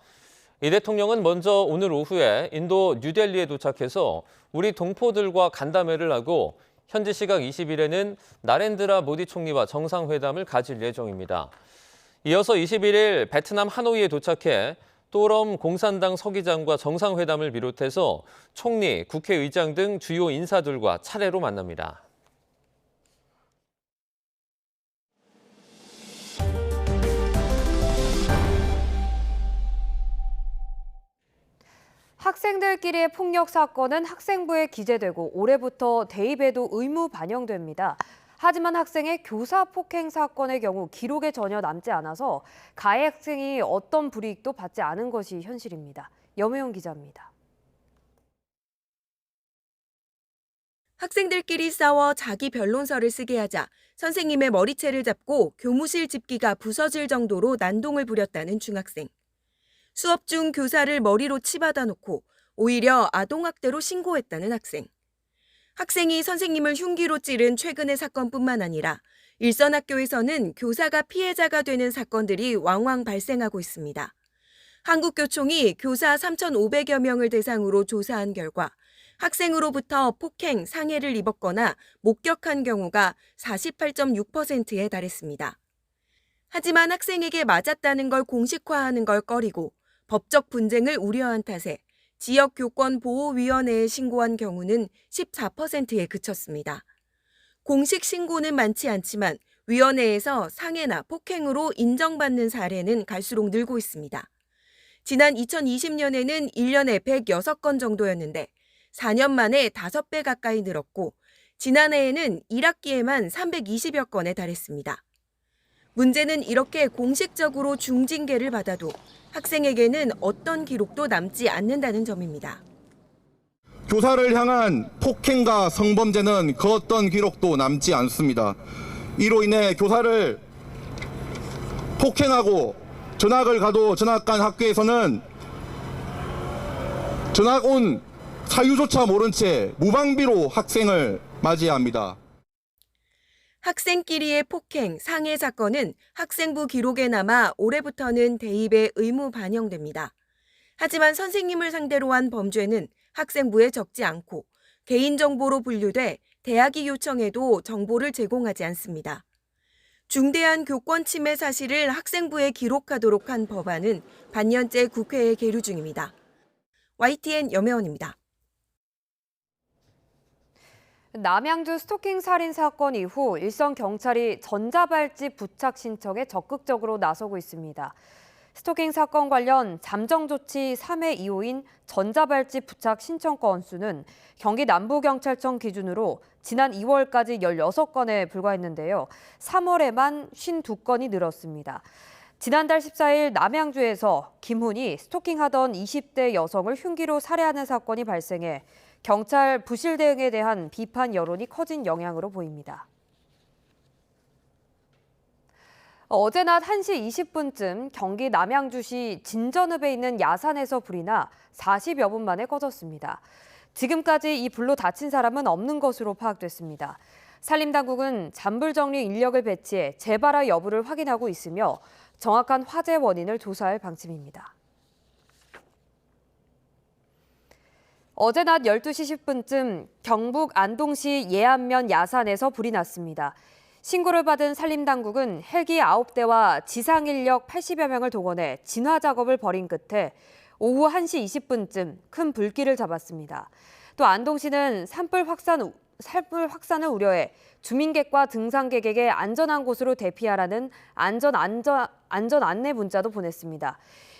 Speaker 1: 이 대통령은 먼저 오늘 오후에 인도 뉴델리에 도착해서 우리 동포들과 간담회를 하고 현지 시각 20일에는 나렌드라 모디 총리와 정상회담을 가질 예정입니다. 이어서 21일 베트남 하노이에 도착해 또럼 공산당 서기장과 정상회담을 비롯해서 총리, 국회의장 등 주요 인사들과 차례로 만납니다.
Speaker 2: 학생들끼리의 폭력 사건은 학생부에 기재되고 올해부터 대입에도 의무 반영됩니다. 하지만 학생의 교사 폭행 사건의 경우 기록에 전혀 남지 않아서 가해 학생이 어떤 불이익도 받지 않은 것이 현실입니다. 염혜영 기자입니다.
Speaker 11: 학생들끼리 싸워 자기 변론서를 쓰게 하자 선생님의 머리채를 잡고 교무실 집기가 부서질 정도로 난동을 부렸다는 중학생. 수업 중 교사를 머리로 치받아 놓고 오히려 아동학대로 신고했다는 학생. 학생이 선생님을 흉기로 찌른 최근의 사건뿐만 아니라 일선 학교에서는 교사가 피해자가 되는 사건들이 왕왕 발생하고 있습니다. 한국교총이 교사 3,500여 명을 대상으로 조사한 결과 학생으로부터 폭행, 상해를 입었거나 목격한 경우가 48.6%에 달했습니다. 하지만 학생에게 맞았다는 걸 공식화하는 걸 꺼리고 법적 분쟁을 우려한 탓에 지역교권보호위원회에 신고한 경우는 14%에 그쳤습니다. 공식 신고는 많지 않지만 위원회에서 상해나 폭행으로 인정받는 사례는 갈수록 늘고 있습니다. 지난 2020년에는 1년에 106건 정도였는데 4년 만에 5배 가까이 늘었고 지난해에는 1학기에만 320여 건에 달했습니다. 문제는 이렇게 공식적으로 중징계를 받아도 학생에게는 어떤 기록도 남지 않는다는 점입니다.
Speaker 12: 교사를 향한 폭행과 성범죄는 그 어떤 기록도 남지 않습니다. 이로 인해 교사를 폭행하고 전학을 가도 전학 간 학교에서는 전학 온 사유조차 모른 채 무방비로 학생을 맞이합니다.
Speaker 11: 학생끼리의 폭행, 상해 사건은 학생부 기록에 남아 올해부터는 대입에 의무 반영됩니다. 하지만 선생님을 상대로 한 범죄는 학생부에 적지 않고 개인정보로 분류돼 대학이 요청해도 정보를 제공하지 않습니다. 중대한 교권 침해 사실을 학생부에 기록하도록 한 법안은 반년째 국회에 계류 중입니다. YTN 염혜원입니다.
Speaker 2: 남양주 스토킹 살인 사건 이후 일선 경찰이 전자발찌 부착 신청에 적극적으로 나서고 있습니다. 스토킹 사건 관련 잠정 조치 3회 2호인 전자발찌 부착 신청 건수는 경기 남부경찰청 기준으로 지난 2월까지 16건에 불과했는데요. 3월에만 52건이 늘었습니다. 지난달 14일 남양주에서 김훈이 스토킹하던 20대 여성을 흉기로 살해하는 사건이 발생해 경찰 부실 대응에 대한 비판 여론이 커진 영향으로 보입니다. 어제 낮 1시 20분쯤 경기 남양주시 진전읍에 있는 야산에서 불이 나 40여 분 만에 꺼졌습니다. 지금까지 이 불로 다친 사람은 없는 것으로 파악됐습니다. 산림당국은 잔불 정리 인력을 배치해 재발화 여부를 확인하고 있으며 정확한 화재 원인을 조사할 방침입니다. 어제 낮 12시 10분쯤 경북 안동시 예안면 야산에서 불이 났습니다. 신고를 받은 산림당국은 헬기 9대와 지상인력 80여 명을 동원해 진화 작업을 벌인 끝에 오후 1시 20분쯤 큰 불길을 잡았습니다. 또 안동시는 산불 확산을 우려해 주민객과 등산객에게 안전한 곳으로 대피하라는 안전 안내 문자도 보냈습니다.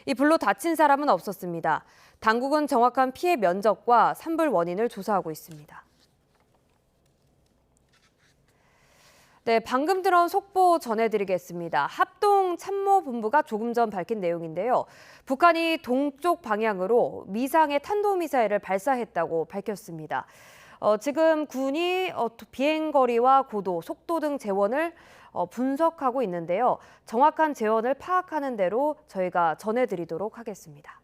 Speaker 2: 이 불로 다친 사람은 없었습니다. 당국은 정확한 피해 면적과 산불 원인을 조사하고 있습니다. 네, 방금 들어온 속보 전해드리겠습니다. 합동참모본부가 조금 전 밝힌 내용인데요. 북한이 동쪽 방향으로 미상의 탄도미사일을 발사했다고 밝혔습니다. 지금 군이 비행거리와 고도, 속도 등 재원을 분석하고 있는데요. 정확한 재원을 파악하는 대로 저희가 전해드리도록 하겠습니다.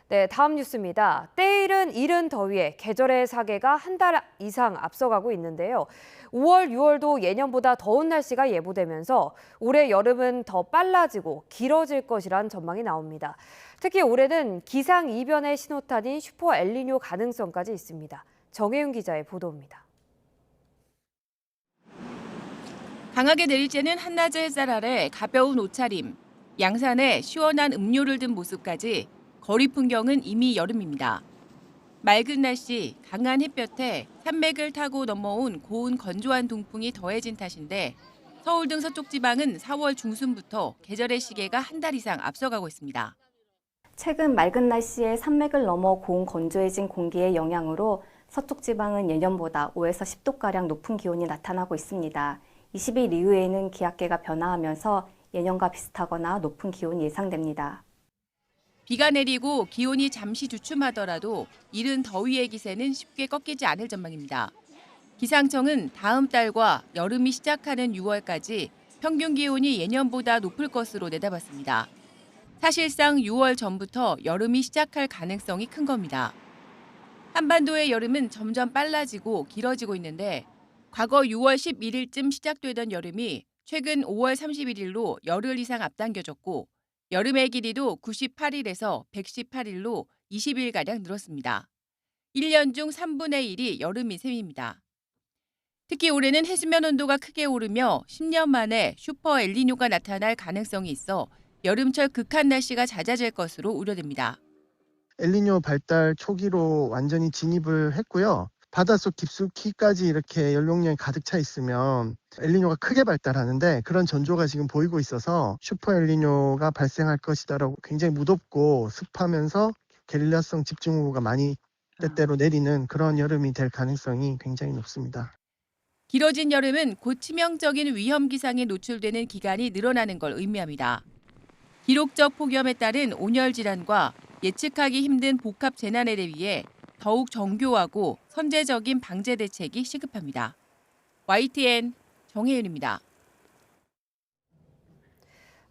Speaker 2: 네, 다음 뉴스입니다. 때이른 이른 더위에 계절의 사계가 한 달 이상 앞서가고 있는데요. 5월, 6월도 예년보다 더운 날씨가 예보되면서 올해 여름은 더 빨라지고 길어질 것이란 전망이 나옵니다. 특히 올해는 기상이변의 신호탄인 슈퍼 엘니뇨 가능성까지 있습니다. 정혜윤 기자의 보도입니다.
Speaker 13: 강하게 내리쬐는 한낮의 햇살 아래 가벼운 옷차림, 양산에 시원한 음료를 든 모습까지 거리 풍경은 이미 여름입니다. 맑은 날씨, 강한 햇볕에 산맥을 타고 넘어온 고운 건조한 동풍이 더해진 탓인데 서울 등 서쪽 지방은 4월 중순부터 계절의 시계가 한 달 이상 앞서가고 있습니다.
Speaker 14: 최근 맑은 날씨에 산맥을 넘어 고온 건조해진 공기의 영향으로 서쪽 지방은 예년보다 5에서 10도가량 높은 기온이 나타나고 있습니다. 20일 이후에는 기압계가 변화하면서 예년과 비슷하거나 높은 기온이 예상됩니다.
Speaker 13: 비가 내리고 기온이 잠시 주춤하더라도 이른 더위의 기세는 쉽게 꺾이지 않을 전망입니다. 기상청은 다음 달과 여름이 시작하는 6월까지 평균 기온이 예년보다 높을 것으로 내다봤습니다. 사실상 6월 전부터 여름이 시작할 가능성이 큰 겁니다. 한반도의 여름은 점점 빨라지고 길어지고 있는데 과거 6월 11일쯤 시작되던 여름이 최근 5월 31일로 열흘 이상 앞당겨졌고 여름의 길이도 98일에서 118일로 20일가량 늘었습니다. 1년 중 3분의 1이 여름인 셈입니다. 특히 올해는 해수면 온도가 크게 오르며 10년 만에 슈퍼 엘니뇨가 나타날 가능성이 있어 여름철 극한 날씨가 잦아질 것으로 우려됩니다.
Speaker 15: 엘니뇨 발달 초기로 완전히 진입을 했고요. 바닷속 깊숙이까지 이렇게 연료량이 가득 차 있으면 엘니뇨가 크게 발달하는데 그런 전조가 지금 보이고 있어서 슈퍼 엘니뇨가 발생할 것이다라고 굉장히 무덥고 습하면서 게릴라성 집중호우가 많이 때때로 내리는 그런 여름이 될 가능성이 굉장히 높습니다.
Speaker 13: 길어진 여름은 곧 치명적인 위험 기상에 노출되는 기간이 늘어나는 걸 의미합니다. 기록적 폭염에 따른 온열 질환과 예측하기 힘든 복합 재난에 대비해 더욱 정교하고 선제적인 방제 대책이 시급합니다. YTN 정혜윤입니다.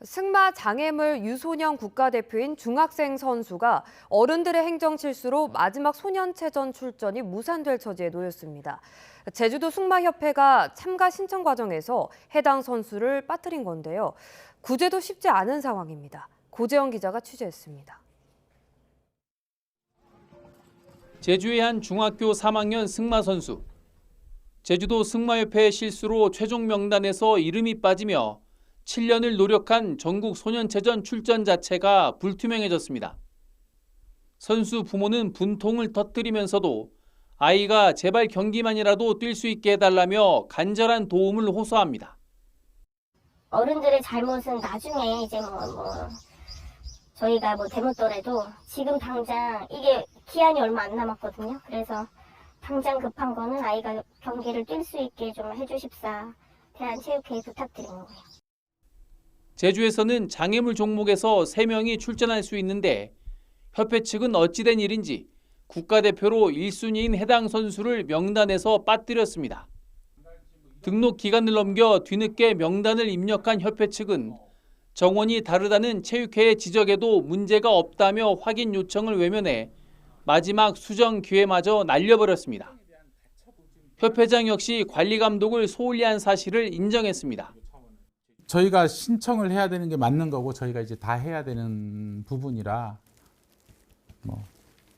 Speaker 2: 승마 장애물 유소년 국가대표인 중학생 선수가 어른들의 행정 실수로 마지막 소년체전 출전이 무산될 처지에 놓였습니다. 제주도 승마협회가 참가 신청 과정에서 해당 선수를 빠뜨린 건데요. 구제도 쉽지 않은 상황입니다. 고재영 기자가 취재했습니다.
Speaker 16: 제주의 한 중학교 3학년 승마 선수. 제주도 승마협회의 실수로 최종 명단에서 이름이 빠지며 7년을 노력한 전국 소년체전 출전 자체가 불투명해졌습니다. 선수 부모는 분통을 터뜨리면서도 아이가 제발 경기만이라도 뛸 수 있게 해달라며 간절한 도움을 호소합니다.
Speaker 17: 어른들의 잘못은 나중에 이제 저희가 되묻더라도 지금 당장 이게 기한이 얼마 안 남았거든요. 그래서 당장 급한 거는 아이가 경기를 뛸 수 있게 좀 해주십사 대한체육회에 부탁드리는 거예요.
Speaker 16: 제주에서는 장애물 종목에서 3명이 출전할 수 있는데 협회 측은 어찌된 일인지 국가대표로 1순위인 해당 선수를 명단에서 빠뜨렸습니다. 등록 기간을 넘겨 뒤늦게 명단을 입력한 협회 측은 정원이 다르다는 체육회의 지적에도 문제가 없다며 확인 요청을 외면해 마지막 수정 기회마저 날려버렸습니다. 협회장 역시 관리 감독을 소홀히 한 사실을 인정했습니다.
Speaker 18: 저희가 신청을 해야 되는 게 맞는 거고 저희가 이제 다 해야 되는 부분이라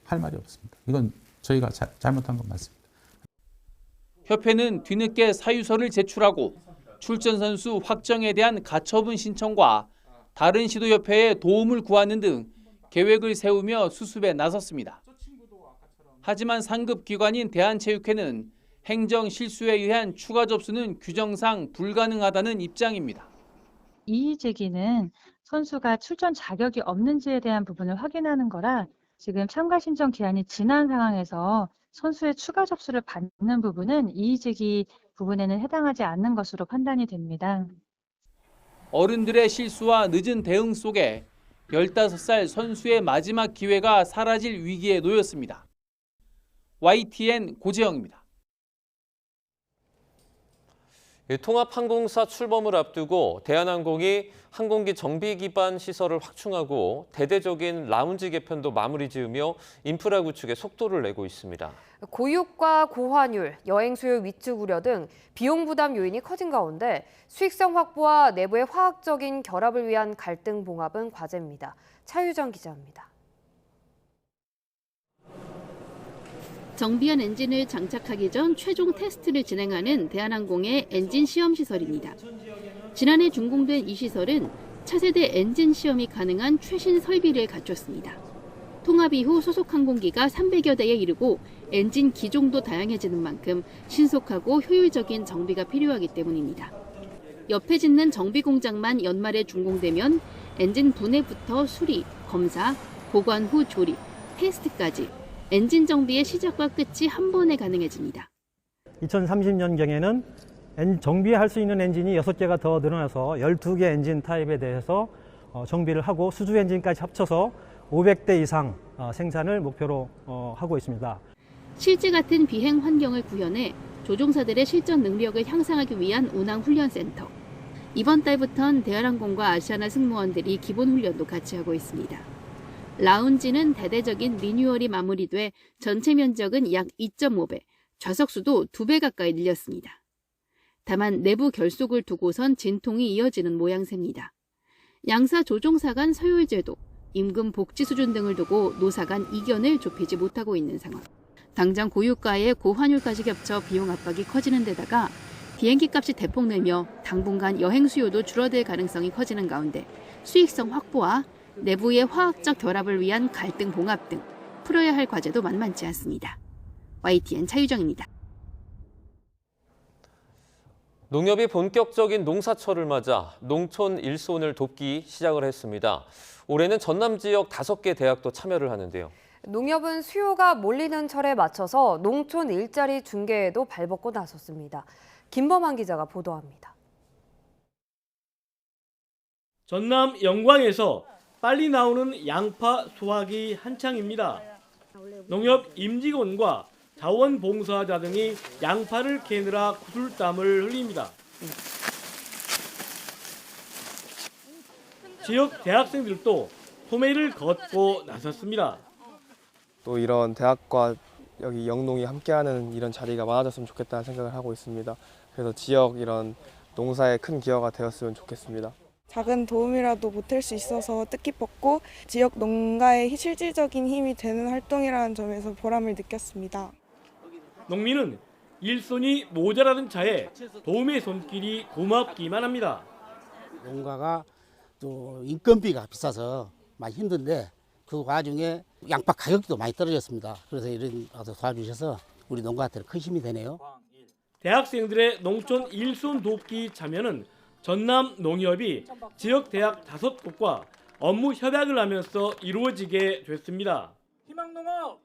Speaker 18: 할 말이 없습니다. 이건 저희가 잘못한 건 맞습니다.
Speaker 16: 협회는 뒤늦게 사유서를 제출하고 출전 선수 확정에 대한 가처분 신청과 다른 시도협회에 도움을 구하는 등 계획을 세우며 수습에 나섰습니다. 하지만 상급 기관인 대한체육회는 행정 실수에 의한 추가 접수는 규정상 불가능하다는 입장입니다.
Speaker 19: 이의 제기는 선수가 출전 자격이 없는지에 대한 부분을 확인하는 거라 지금 참가 신청 기한이 지난 상황에서 선수의 추가 접수를 받는 부분은 이의 제기 부분에는 해당하지 않는 것으로 판단이 됩니다.
Speaker 16: 어른들의 실수와 늦은 대응 속에 15살 선수의 마지막 기회가 사라질 위기에 놓였습니다. YTN 고재영입니다.
Speaker 1: 통합항공사 출범을 앞두고 대한항공이 항공기 정비 기반 시설을 확충하고 대대적인 라운지 개편도 마무리 지으며 인프라 구축에 속도를 내고 있습니다.
Speaker 2: 고유가 고환율, 여행 수요 위축 우려 등 비용 부담 요인이 커진 가운데 수익성 확보와 내부의 화학적인 결합을 위한 갈등 봉합은 과제입니다. 차유정 기자입니다.
Speaker 20: 정비한 엔진을 장착하기 전 최종 테스트를 진행하는 대한항공의 엔진 시험 시설입니다. 지난해 준공된 이 시설은 차세대 엔진 시험이 가능한 최신 설비를 갖췄습니다. 통합 이후 소속 항공기가 300여 대에 이르고 엔진 기종도 다양해지는 만큼 신속하고 효율적인 정비가 필요하기 때문입니다. 옆에 짓는 정비 공장만 연말에 준공되면 엔진 분해부터 수리, 검사, 보관 후 조립, 테스트까지 엔진 정비의 시작과 끝이 한 번에 가능해집니다.
Speaker 21: 2030년경에는 정비할 수 있는 엔진이 6개가 더 늘어나서 12개 엔진 타입에 대해서 정비를 하고 수주 엔진까지 합쳐서 500대 이상 생산을 목표로 하고 있습니다.
Speaker 20: 실제 같은 비행 환경을 구현해 조종사들의 실전 능력을 향상하기 위한 운항훈련센터. 이번 달부터는 대한항공과 아시아나 승무원들이 기본 훈련도 같이 하고 있습니다. 라운지는 대대적인 리뉴얼이 마무리돼 전체 면적은 약 2.5배, 좌석수도 2배 가까이 늘렸습니다. 다만 내부 결속을 두고선 진통이 이어지는 모양새입니다. 양사 조종사 간 서열 제도, 임금 복지 수준 등을 두고 노사 간 이견을 좁히지 못하고 있는 상황. 당장 고유가에 고환율까지 겹쳐 비용 압박이 커지는 데다가 비행기 값이 대폭 늘며 당분간 여행 수요도 줄어들 가능성이 커지는 가운데 수익성 확보와 내부의 화학적 결합을 위한 갈등 봉합 등 풀어야 할 과제도 만만치 않습니다. YTN 차유정입니다.
Speaker 1: 농협이 본격적인 농사철을 맞아 농촌 일손을 돕기 시작을 했습니다. 올해는 전남 지역 5개 대학도 참여를 하는데요.
Speaker 2: 농협은 수요가 몰리는 철에 맞춰서 농촌 일자리 중개에도 발벗고 나섰습니다. 김범한 기자가 보도합니다.
Speaker 28: 전남 영광에서 빨리 나오는 양파 수확이 한창입니다. 농협 임직원과 자원봉사자 등이 양파를 캐느라 구슬땀을 흘립니다. 지역 대학생들도 소매를 걷고 나섰습니다.
Speaker 22: 또 이런 대학과 여기 영농이 함께하는 이런 자리가 많아졌으면 좋겠다는 생각을 하고 있습니다. 그래서 지역 이런 농사에 큰 기여가 되었으면 좋겠습니다.
Speaker 24: 작은 도움이라도 보탤 수 있어서 뜻깊었고 지역 농가의 실질적인 힘이 되는 활동이라는 점에서 보람을 느꼈습니다.
Speaker 28: 농민은 일손이 모자라는 차에 도움의 손길이 고맙기만 합니다.
Speaker 25: 농가가 또 인건비가 비싸서 많이 힘든데
Speaker 3: 그 와중에 양파 가격도 많이 떨어졌습니다. 그래서 이런 도와주셔서 우리 농가한테는 큰 힘이 되네요.
Speaker 4: 대학생들의 농촌 일손 돕기 참여는 전남 농협이 지역 대학 5곳과 업무 협약을 하면서 이루어지게 됐습니다. 희망농업!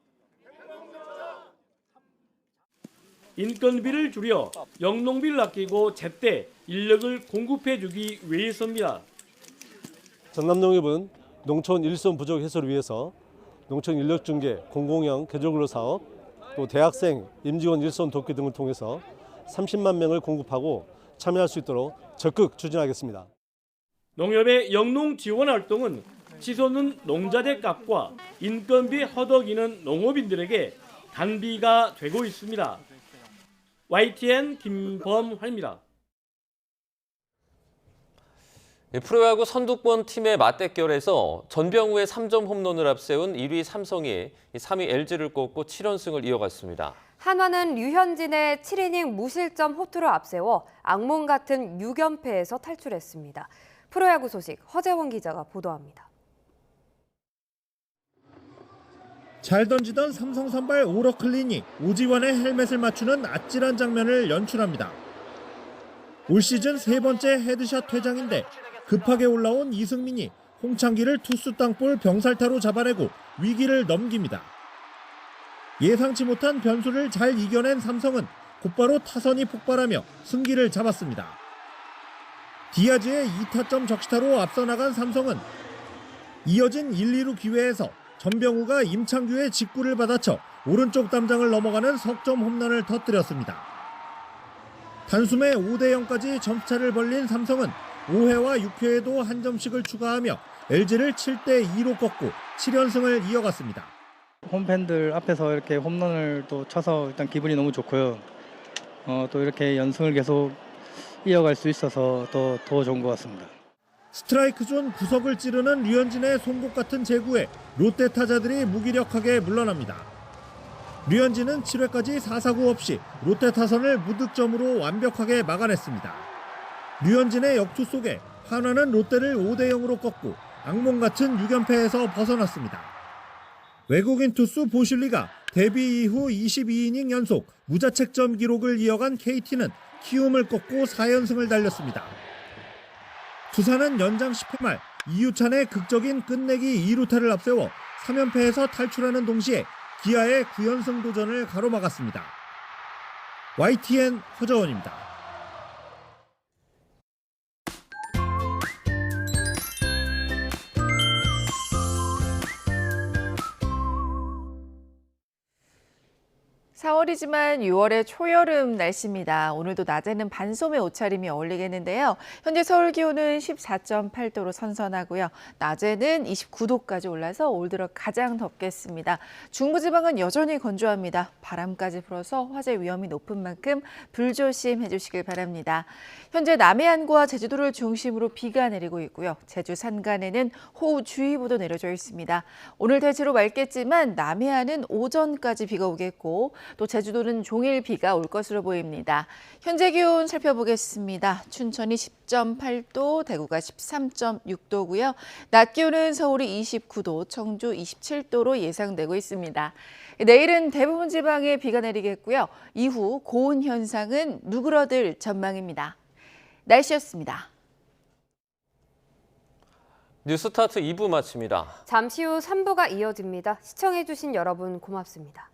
Speaker 4: 인건비를 줄여 영농비를 아끼고 제때 인력을 공급해주기 위해서입니다.
Speaker 5: 전남농협은 농촌 일손 부족 해소를 위해서 농촌 인력 중개, 공공형 개조근로 사업, 또 대학생, 임직원 일손 돕기 등을 통해서 30만 명을 공급하고 참여할 수 있도록 적극 추진하겠습니다.
Speaker 4: 농협의 영농 지원 활동은 치솟는 농자재 값과 인건비 허덕이는 농업인들에게 단비가 되고 있습니다. YTN 김범환입니다.
Speaker 1: 프로야구 선두권 팀의 맞대결에서 전병우의 3점 홈런을 앞세운 1위 삼성이 3위 LG를 꺾고 7연승을 이어갔습니다.
Speaker 2: 한화는 류현진의 7이닝 무실점 호투를 앞세워 악몽 같은 6연패에서 탈출했습니다. 프로야구 소식 허재원 기자가 보도합니다.
Speaker 6: 잘 던지던 삼성 선발 오러클린이 오지환의 헬멧을 맞추는 아찔한 장면을 연출합니다. 올 시즌 3번째 헤드샷 퇴장인데 급하게 올라온 이승민이 홍창기를 투수 땅볼 병살타로 잡아내고 위기를 넘깁니다. 예상치 못한 변수를 잘 이겨낸 삼성은 곧바로 타선이 폭발하며 승기를 잡았습니다. 디아즈의 2타점 적시타로 앞서 나간 삼성은 이어진 1, 2루 기회에서 전병우가 임창규의 직구를 받아쳐 오른쪽 담장을 넘어가는 석점 홈런을 터뜨렸습니다. 단숨에 5대0까지 점차를 벌린 삼성은 5회와 6회에도 한 점씩을 추가하며 LG를 7대2로 꺾고 7연승을 이어갔습니다.
Speaker 8: 홈팬들 앞에서 이렇게 홈런을 또 쳐서 일단 기분이 너무 좋고요. 또 이렇게 연승을 계속 이어갈 수 있어서 더 좋은 것 같습니다.
Speaker 6: 스트라이크 존 구석을 찌르는 류현진의 송곳 같은 제구에 롯데 타자들이 무기력하게 물러납니다. 류현진은 7회까지 4사구 없이 롯데 타선을 무득점으로 완벽하게 막아냈습니다. 류현진의 역투 속에 한화는 롯데를 5대0으로 꺾고 악몽 같은 6연패에서 벗어났습니다. 외국인 투수 보슐리가 데뷔 이후 22이닝 연속 무자책점 기록을 이어간 KT는 키움을 꺾고 4연승을 달렸습니다. 두산은 연장 10회 말 이유찬의 극적인 끝내기 2루타를 앞세워 3연패에서 탈출하는 동시에 기아의 9연승 도전을 가로막았습니다. YTN 허정원입니다.
Speaker 23: (4월이지만) 6월의 초여름 날씨입니다. 오늘도 낮에는 반소매 옷차림이 어울리겠는데요. 현재 서울 기온은 14.8도로 선선하고요. 낮에는 29도까지 올라서 올 들어 가장 덥겠습니다. 중부지방은 여전히 건조합니다. 바람까지 불어서 화재 위험이 높은 만큼 불조심해 주시길 바랍니다. 현재 남해안과 제주도를 중심으로 비가 내리고 있고요. 제주 산간에는 호우주의보도 내려져 있습니다. 오늘 대체로 맑겠지만 남해안은 오전까지 비가 오겠고 또 제주도는 종일 비가 올 것으로 보입니다. 현재 기온 살펴보겠습니다. 춘천이 10.8도, 대구가 13.6도고요. 낮 기온은 서울이 29도, 청주 27도로 예상되고 있습니다. 내일은 대부분 지방에 비가 내리겠고요. 이후 고온 현상은 누그러들 전망입니다. 날씨였습니다.
Speaker 1: 뉴스타트 2부 마칩니다.
Speaker 2: 잠시 후 3부가 이어집니다. 시청해주신 여러분 고맙습니다.